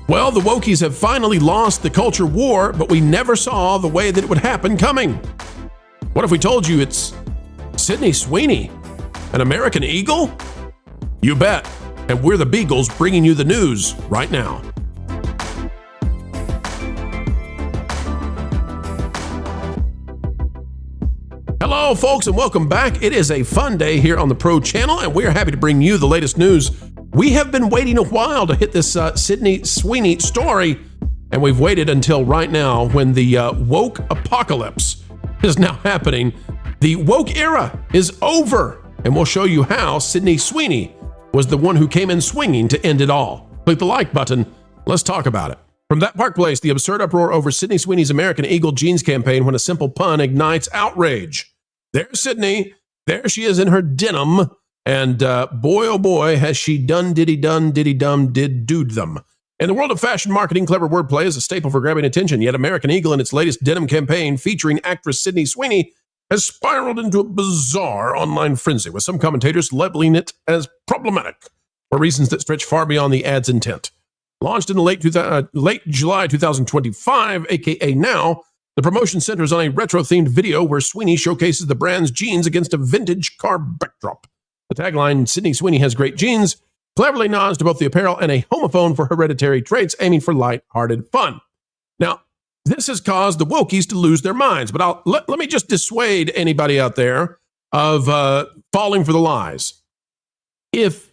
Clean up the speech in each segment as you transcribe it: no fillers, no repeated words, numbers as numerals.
Well, the Wokies have finally lost the culture war, but we never saw the way that it would happen coming. What if we told you it's Sydney Sweeney, an American Eagle? You bet. And we're the Beagles bringing you the news right now. Hello, folks, and welcome back. It is a fun day here on the Pro Channel, and we are happy to bring you the latest news. We have been waiting a while to hit this Sydney Sweeney story, and we've waited until right now when the woke apocalypse is now happening. The woke era is over, and we'll show you how Sydney Sweeney was the one who came in swinging to end it all. Click the like button. Let's talk about it. From that Park Place, the absurd uproar over Sydney Sweeney's American Eagle jeans campaign when a simple pun ignites outrage. There's Sydney. There she is in her denim. And boy, oh boy, has she done did doed them. In the world of fashion marketing, clever wordplay is a staple for grabbing attention. Yet American Eagle in its latest denim campaign featuring actress Sydney Sweeney has spiraled into a bizarre online frenzy, with some commentators labeling it as problematic for reasons that stretch far beyond the ad's intent. Launched in the late July 2025, aka now, the promotion centers on a retro-themed video where Sweeney showcases the brand's jeans against a vintage car backdrop. The tagline, Sydney Sweeney has great jeans, cleverly nods to both the apparel and a homophone for hereditary traits, aiming for light-hearted fun. Now, this has caused the wokies to lose their minds, but let me just dissuade anybody out there of falling for the lies. If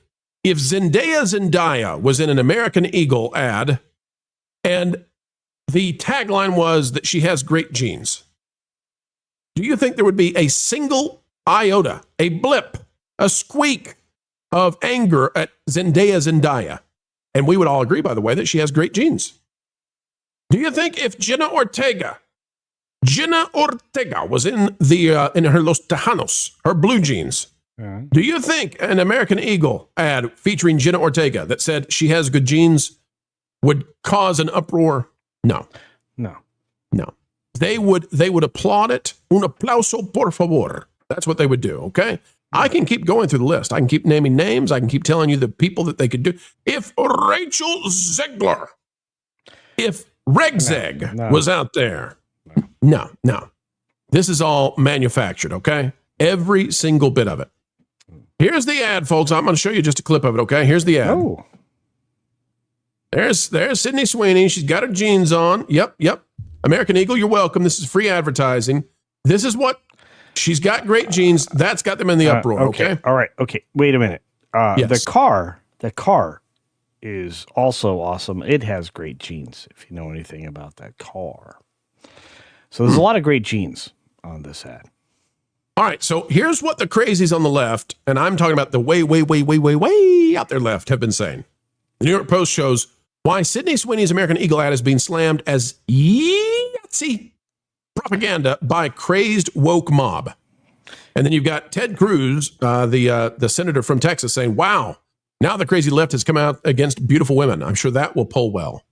Zendaya was in an American Eagle ad and the tagline was that she has great jeans, do you think there would be a single iota, a blip, a squeak of anger at Zendaya? And we would all agree, by the way, that she has great jeans. Do you think if Jenna Ortega was in her Los Tejanos, her blue jeans, do you think an American Eagle ad featuring Jenna Ortega that said she has good jeans would cause an uproar? No. They would applaud it. Un aplauso, por favor. That's what they would do, okay? I can keep going through the list. I can keep naming names. I can keep telling you the people that they could do. If Rachel Zegler, if Regzeg was out there, no. This is all manufactured, okay? Every single bit of it. Here's the ad, folks. I'm going to show you just a clip of it, okay? Here's the ad. Oh. There's Sydney Sweeney. She's got her jeans on. Yep. American Eagle, you're welcome. This is free advertising. This is what she's got. Great jeans. That's got them in the uproar. Okay. All right. Okay. Wait a minute. Yes. The car is also awesome. It has great jeans, if you know anything about that car. So there's a lot of great jeans on this ad. All right. So here's what the crazies on the left, and I'm talking about the way out there left, have been saying. The New York Post shows why Sydney Sweeney's American Eagle ad is being slammed as Yahtzee propaganda by crazed woke mob. And then you've got Ted Cruz, the senator from Texas, saying, wow, now the crazy left has come out against beautiful women. I'm sure that will pull well.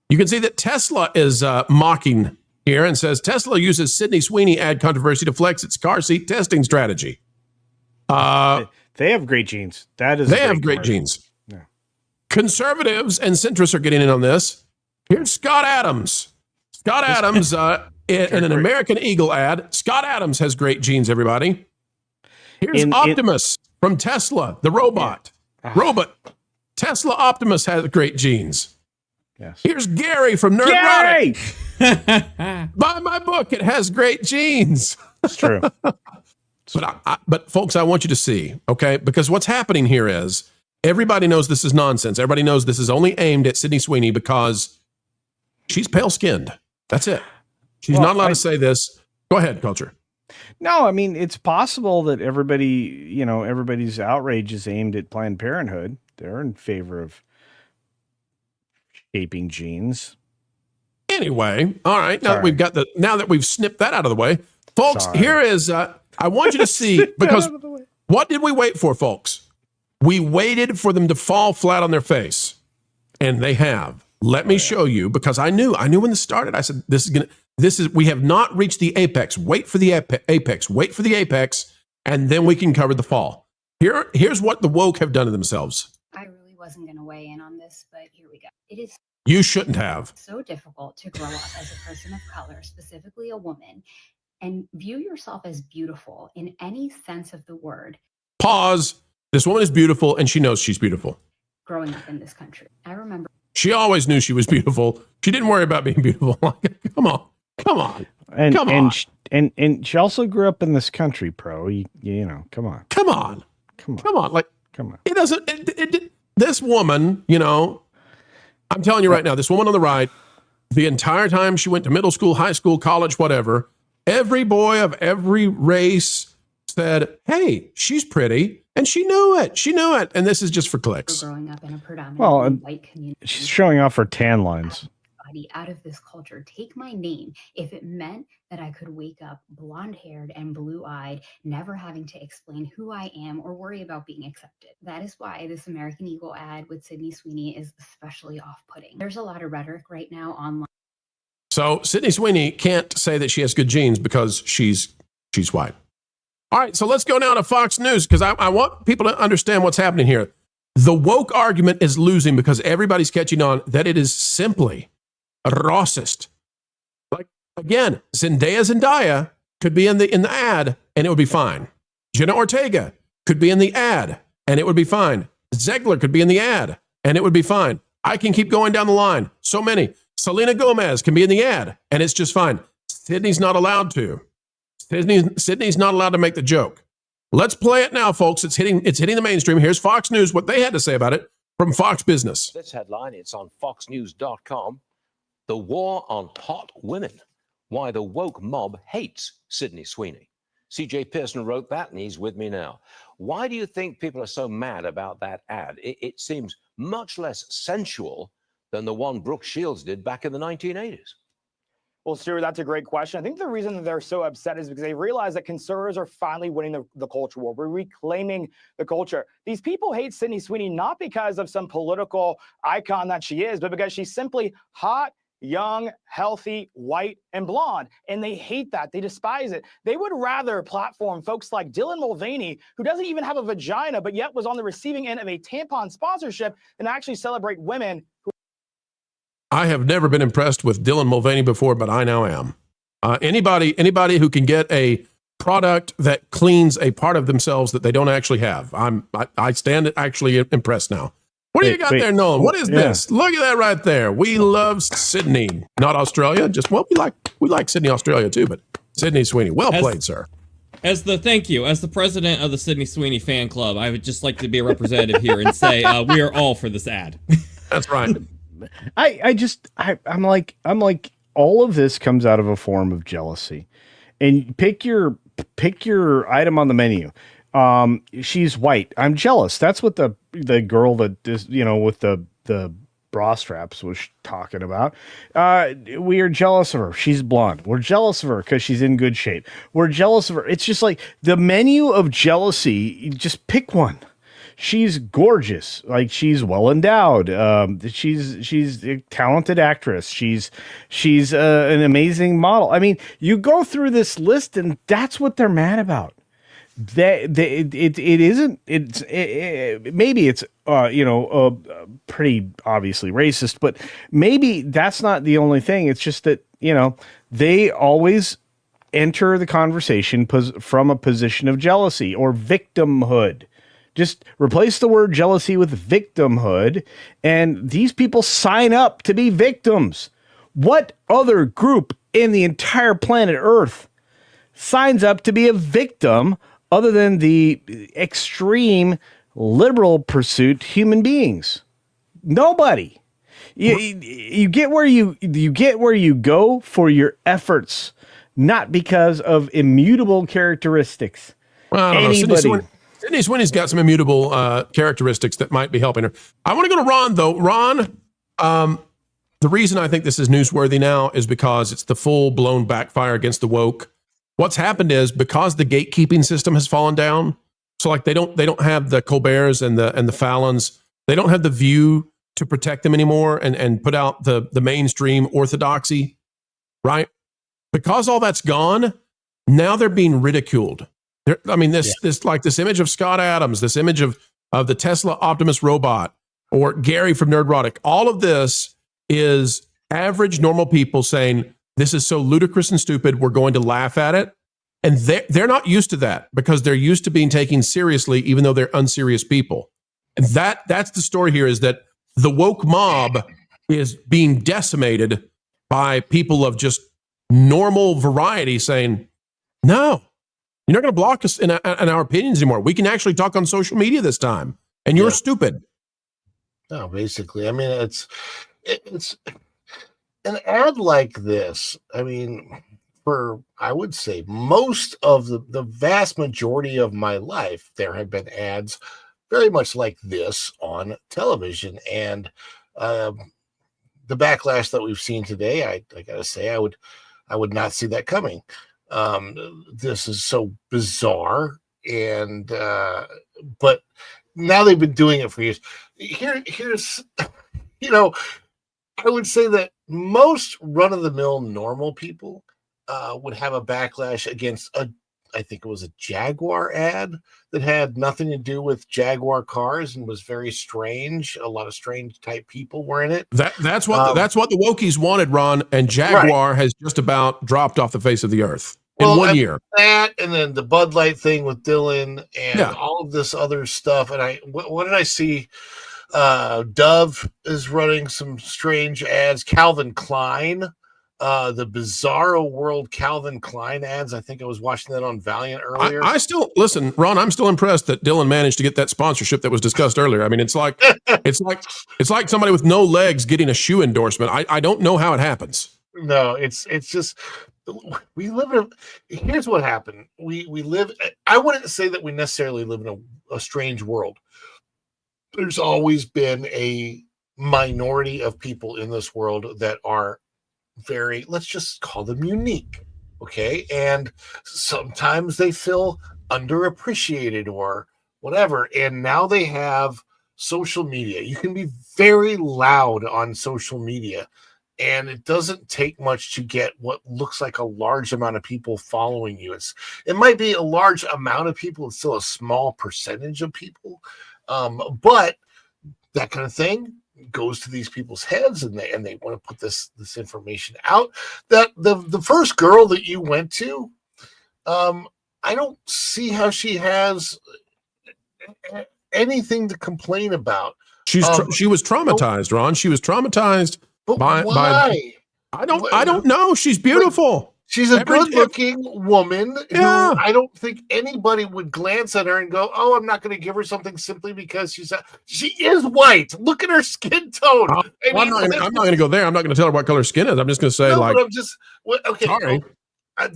You can see that Tesla is mocking here and says Tesla uses Sydney Sweeney ad controversy to flex its car seat testing strategy. They have great jeans. They have great jeans. Yeah. Conservatives and centrists are getting in on this. Here's Scott Adams. In an American Eagle ad, Scott Adams has great jeans, everybody. Here's Optimus from Tesla, the robot. Tesla Optimus has great jeans. Yes. Here's Gary from Nerdrotic. Buy my book. It has great jeans. It's true. But folks, I want you to see, okay? Because what's happening here is everybody knows this is nonsense. Everybody knows this is only aimed at Sydney Sweeney because she's pale-skinned. That's it. She's not allowed to say this. Go ahead, Culture. No, I mean, it's possible that everybody's outrage is aimed at Planned Parenthood. They're in favor of shaping jeans. Anyway, all right. Now that we've snipped that out of the way, folks, here is, I want you to see, because what did we wait for, folks? We waited for them to fall flat on their face, and they have. Let me show you, because I knew when this started. I said, we have not reached the apex. Wait for the apex, and then we can cover the fall. Here's what the woke have done to themselves. I really wasn't going to weigh in on this, but here we go. It is You shouldn't have. So difficult to grow up as a person of color, specifically a woman, and view yourself as beautiful in any sense of the word. Pause. This woman is beautiful, and she knows she's beautiful. Growing up in this country, I remember. She always knew she was beautiful. She didn't worry about being beautiful. Come on. And she also grew up in this country, Pro. You know, come on. Like, it doesn't. This woman, you know, I'm telling you right now, this woman on the right, the entire time she went to middle school, high school, college, whatever, every boy of every race said, "Hey, she's pretty." And she knew it. And this is just for clicks. Growing up in a predominantly white community. She's showing off her tan lines. Out of this culture, take my name. If it meant that I could wake up blonde-haired and blue-eyed, never having to explain who I am or worry about being accepted. That is why this American Eagle ad with Sydney Sweeney is especially off-putting. There's a lot of rhetoric right now online. So Sydney Sweeney can't say that she has good genes because she's white. All right, so let's go now to Fox News, because I want people to understand what's happening here. The woke argument is losing because everybody's catching on that it is simply racist. Like, again, Zendaya could be in the ad and it would be fine. Jenna Ortega could be in the ad and it would be fine. Zegler could be in the ad and it would be fine. I can keep going down the line. So many. Selena Gomez can be in the ad and it's just fine. Sydney's not allowed to. Sydney's not allowed to make the joke. Let's play it now, folks. It's hitting the mainstream. Here's Fox News, what they had to say about it from Fox Business. This headline, it's on foxnews.com. The war on hot women. Why the woke mob hates Sydney Sweeney. CJ Pearson wrote that, and he's with me now. Why do you think people are so mad about that ad? It seems much less sensual than the one Brooke Shields did back in the 1980s. Well, Stuart, that's a great question. I think the reason that they're so upset is because they realize that conservatives are finally winning the culture war. We're reclaiming the culture. These people hate Sydney Sweeney not because of some political icon that she is, but because she's simply hot, young, healthy, white, and blonde. And they hate that. They despise it. They would rather platform folks like Dylan Mulvaney, who doesn't even have a vagina, but yet was on the receiving end of a tampon sponsorship, than actually celebrate women who. I have never been impressed with Dylan Mulvaney before, but I now am. Anybody who can get a product that cleans a part of themselves that they don't actually have, I stand actually impressed now. What do you got there, Nolan? What is this? Look at that right there. We love Sydney, not Australia. We like Sydney, Australia too, but Sydney Sweeney. Well played, sir. Thank you. As the president of the Sydney Sweeney fan club, I would just like to be a representative here and say we are all for this ad. That's right. I'm like all of this comes out of a form of jealousy, and pick your item on the menu. She's white. I'm jealous. That's what the girl that is, with the bra straps was talking about. We are jealous of her. She's blonde. We're jealous of her because she's in good shape. We're jealous of her. It's just like the menu of jealousy. You just pick one. She's gorgeous. Like, she's well endowed. She's a talented actress. She's an amazing model. I mean, you go through this list and that's what they're mad about. Maybe it's pretty obviously racist, but maybe that's not the only thing. It's just that, they always enter the conversation from a position of jealousy or victimhood. Just replace the word jealousy with victimhood, and these people sign up to be victims. What other group in the entire planet Earth signs up to be a victim other than the extreme liberal pursuit human beings? Nobody. You get where you go for your efforts, not because of immutable characteristics. Well, I don't know. Sydney Sweeney's got some immutable characteristics that might be helping her. I want to go to Ron, though. Ron, the reason I think this is newsworthy now is because it's the full-blown backfire against the woke. What's happened is because the gatekeeping system has fallen down, so like they don't have the Colberts and the Fallons, they don't have the View to protect them anymore and put out the mainstream orthodoxy, right? Because all that's gone, now they're being ridiculed. This image of Scott Adams, this image of the Tesla Optimus robot, or Gary from Nerdrotic, all of this is average normal people saying, this is so ludicrous and stupid, we're going to laugh at it. And they're not used to that because they're used to being taken seriously, even though they're unserious people. And that's the story here, is that the woke mob is being decimated by people of just normal variety saying, no, you're not going to block us in our opinions anymore. We can actually talk on social media this time, and you're stupid. No, basically. I mean, it's an ad like this. I mean, for, I would say, most of the vast majority of my life, there have been ads very much like this on television. And the backlash that we've seen today, I got to say, I would not see that coming. This is so bizarre. And but now they've been doing it for years. Here's, you know, I would say that most run-of-the-mill normal people would have a backlash against I think it was a Jaguar ad that had nothing to do with Jaguar cars and was very strange. A lot of strange type people were in it. That's what the wokies wanted, Ron, and Jaguar has just about dropped off the face of the earth in 1 year. That, and then the Bud Light thing with Dylan and all of this other stuff. And what did I see? Dove is running some strange ads. Calvin Klein. The Bizarro World Calvin Klein ads. I think I was watching that on Valiant earlier. I still listen, Ron. I'm still impressed that Dylan managed to get that sponsorship that was discussed earlier. I mean, it's like somebody with no legs getting a shoe endorsement. I don't know how it happens. No, it's just we live in. Here's what happened. We live. I wouldn't say that we necessarily live in a strange world. There's always been a minority of people in this world that are very, let's just call them unique, okay? And sometimes they feel underappreciated or whatever, and now they have social media. You can be very loud on social media, and it doesn't take much to get what looks like a large amount of people following you. It might be a large amount of people, it's still a small percentage of people, but that kind of thing goes to these people's heads, and they want to put this information out. That the first girl that you went to, I don't see how she has anything to complain about. She was traumatized, Ron. She was traumatized by why? I don't know. She's beautiful. She's a good-looking woman who I don't think anybody would glance at her and go, "Oh, I'm not going to give her something simply because she is white. Look at her skin tone." I'm not going to go there. I'm not going to tell her what color skin is. I'm just going to say, okay. Sorry. I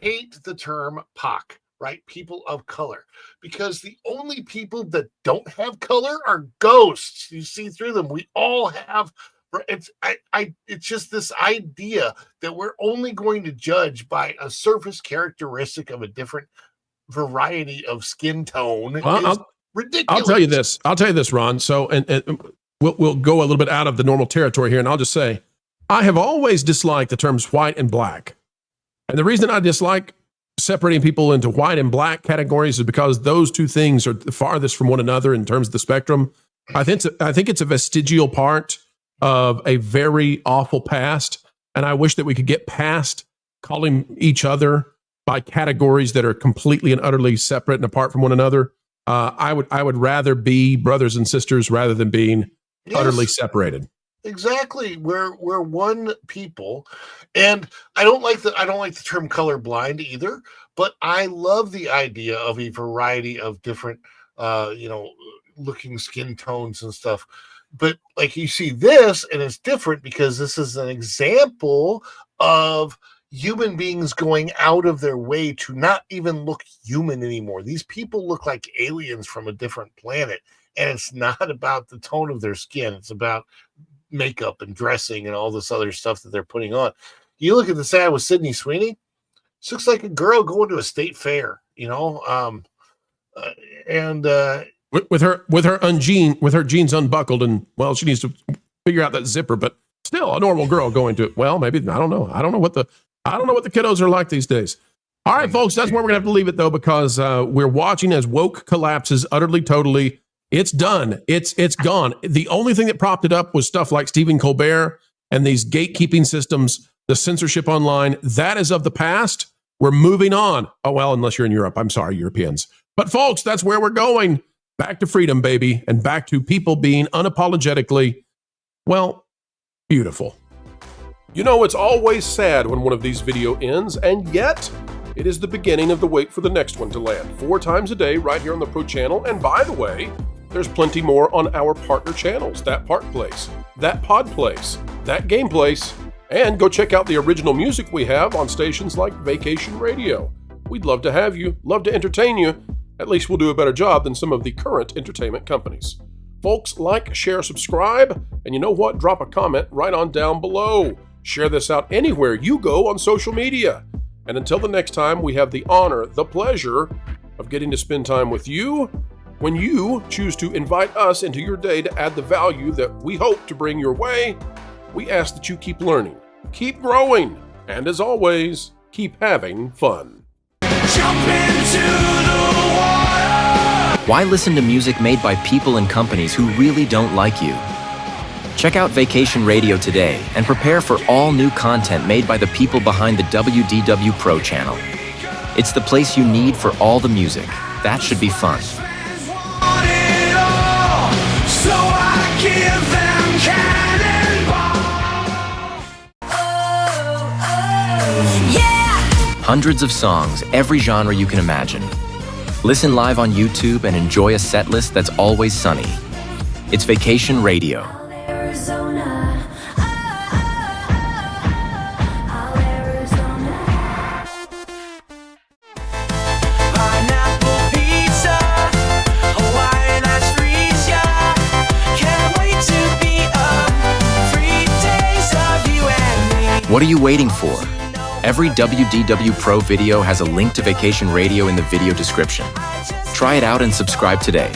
hate the term POC, right? People of color, because the only people that don't have color are ghosts. You see through them. We all have. It's just this idea that we're only going to judge by a surface characteristic of a different variety of skin tone. Is ridiculous. I'll tell you this, Ron. So, and we'll go a little bit out of the normal territory here, and I'll just say, I have always disliked the terms white and black, and the reason I dislike separating people into white and black categories is because those two things are the farthest from one another in terms of the spectrum. I think it's a vestigial part of a very awful past, and I wish that we could get past calling each other by categories that are completely and utterly separate and apart from one another. I would rather be brothers and sisters rather than being utterly separated. Exactly. We're one people, and I don't like the term colorblind either, but I love the idea of a variety of different looking skin tones and stuff. But like, you see this, and it's different because this is an example of human beings going out of their way to not even look human anymore. These people look like aliens from a different planet, and it's not about the tone of their skin. It's about makeup and dressing and all this other stuff that they're putting on. You look at the ad with Sydney Sweeney, this looks like a girl going to a state fair, With her jeans unbuckled, and well, she needs to figure out that zipper. But still, a normal girl going to it. Well, maybe I don't know. I don't know what the kiddos are like these days. All right, folks, that's where we're gonna have to leave it though, because we're watching as woke collapses utterly, totally. It's done. It's gone. The only thing that propped it up was stuff like Stephen Colbert and these gatekeeping systems, the censorship online. That is of the past. We're moving on. Oh, well, unless you're in Europe. I'm sorry, Europeans. But folks, that's where we're going. Back to freedom, baby, and back to people being unapologetically, well, beautiful. You know, it's always sad when one of these video ends, and yet it is the beginning of the wait for the next one to land 4 times a day right here on the Pro Channel. And by the way, there's plenty more on our partner channels, That Part Place, That Pod Place, That Game Place, and go check out the original music we have on stations like Vacation Radio. We'd love to have you, love to entertain you. At least we'll do a better job than some of the current entertainment companies. Folks, like, share, subscribe, and you know what? Drop a comment right on down below. Share this out anywhere you go on social media. And until the next time, we have the honor, the pleasure of getting to spend time with you when you choose to invite us into your day to add the value that we hope to bring your way. We ask that you keep learning, keep growing, and as always, keep having fun. Jump into the water. Why listen to music made by people and companies who really don't like you? Check out Vacation Radio today and prepare for all new content made by the people behind the WDW Pro Channel. It's the place you need for all the music. That should be fun. So I give them cannonball. Yeah! Hundreds of songs, every genre you can imagine. Listen live on YouTube and enjoy a set list that's always sunny. It's Vacation Radio. Arizona. Pineapple pizza, Hawaiian ice freeze, yeah. Can't wait to be up. 3 days of you and me. What are you waiting for? Every WDW Pro video has a link to Vacation Radio in the video description. Try it out and subscribe today.